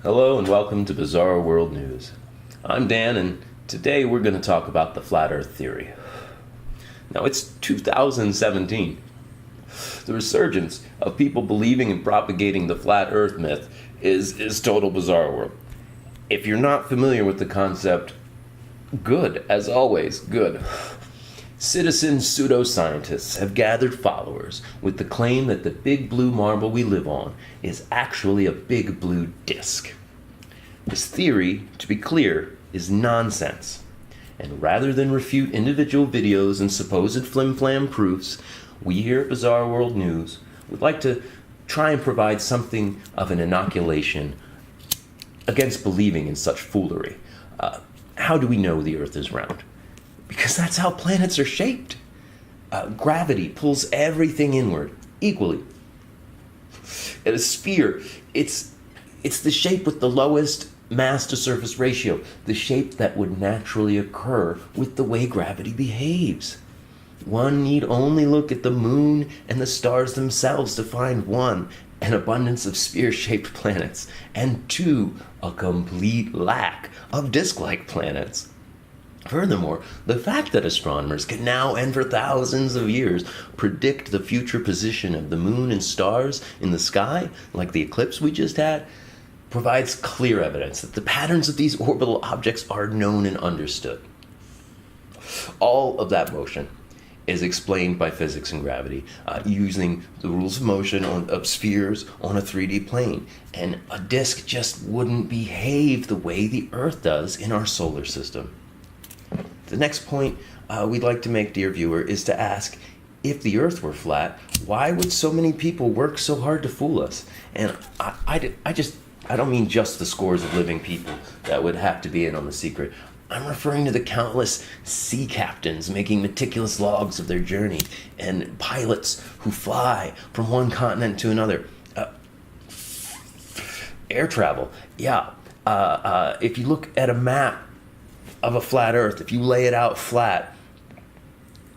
Hello and welcome to Bizarre World News. I'm Dan, and today we're going to talk about the Flat Earth theory. Now, it's 2017. The resurgence of people believing and propagating the Flat Earth myth is total bizarre world. If you're not familiar with the concept, good, as always, good. Citizen pseudoscientists have gathered followers with the claim that the big blue marble we live on is actually a big blue disk. This theory, to be clear, is nonsense. And rather than refute individual videos and supposed flim-flam proofs, we here at Bizarre World News would like to try and provide something of an inoculation against believing in such foolery. How do we know the Earth is round? Because that's how planets are shaped. Gravity pulls everything inward equally. And a sphere, it's the shape with the lowest mass to surface ratio, the shape that would naturally occur with the way gravity behaves. One need only look at the moon and the stars themselves to find one, an abundance of sphere-shaped planets, and two, a complete lack of disk-like planets. Furthermore, the fact that astronomers can now and for thousands of years predict the future position of the moon and stars in the sky, like the eclipse we just had, provides clear evidence that the patterns of these orbital objects are known and understood. All of that motion is explained by physics and gravity, using the rules of motion of spheres on a 3D plane. And a disk just wouldn't behave the way the Earth does in our solar system. The next point we'd like to make, dear viewer, is to ask, if the Earth were flat, why would so many people work so hard to fool us? And I don't mean just the scores of living people that would have to be in on the secret. I'm referring to the countless sea captains making meticulous logs of their journey, and pilots who fly from one continent to another. Air travel, yeah. If you look at a map of a flat Earth, if you lay it out flat,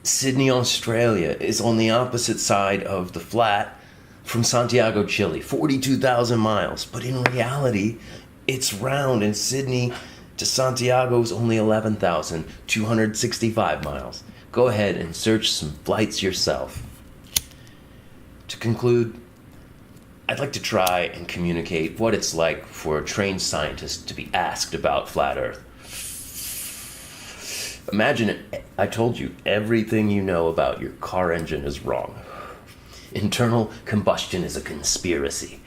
Sydney, Australia is on the opposite side of the flat from Santiago, Chile, 42,000 miles. But in reality, it's round, and Sydney to Santiago is only 11,265 miles. Go ahead and search some flights yourself. To conclude, I'd like to try and communicate what it's like for a trained scientist to be asked about flat Earth. Imagine it, I told you everything you know about your car engine is wrong. Internal combustion is a conspiracy.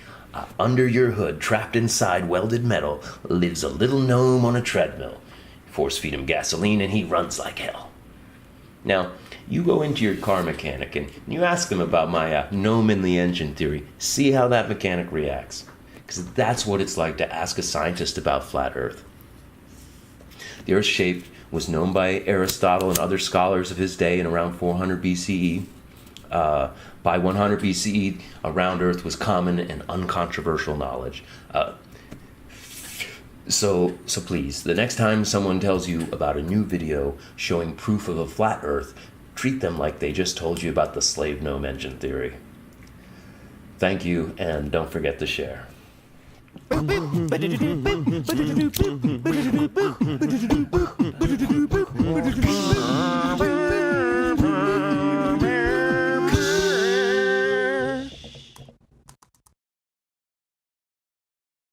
Under your hood, trapped inside welded metal, lives a little gnome on a treadmill. Force feed him gasoline and he runs like hell. Now, you go into your car mechanic and you ask them about my gnome in the engine theory. See how that mechanic reacts. Because that's what it's like to ask a scientist about flat Earth. The Earth's shape was known by Aristotle and other scholars of his day in around 400 BCE. By 100 BCE, a round Earth was common and uncontroversial knowledge. So please, the next time someone tells you about a new video showing proof of a flat Earth, treat them like they just told you about the slave gnome engine theory. Thank you, and don't forget to share.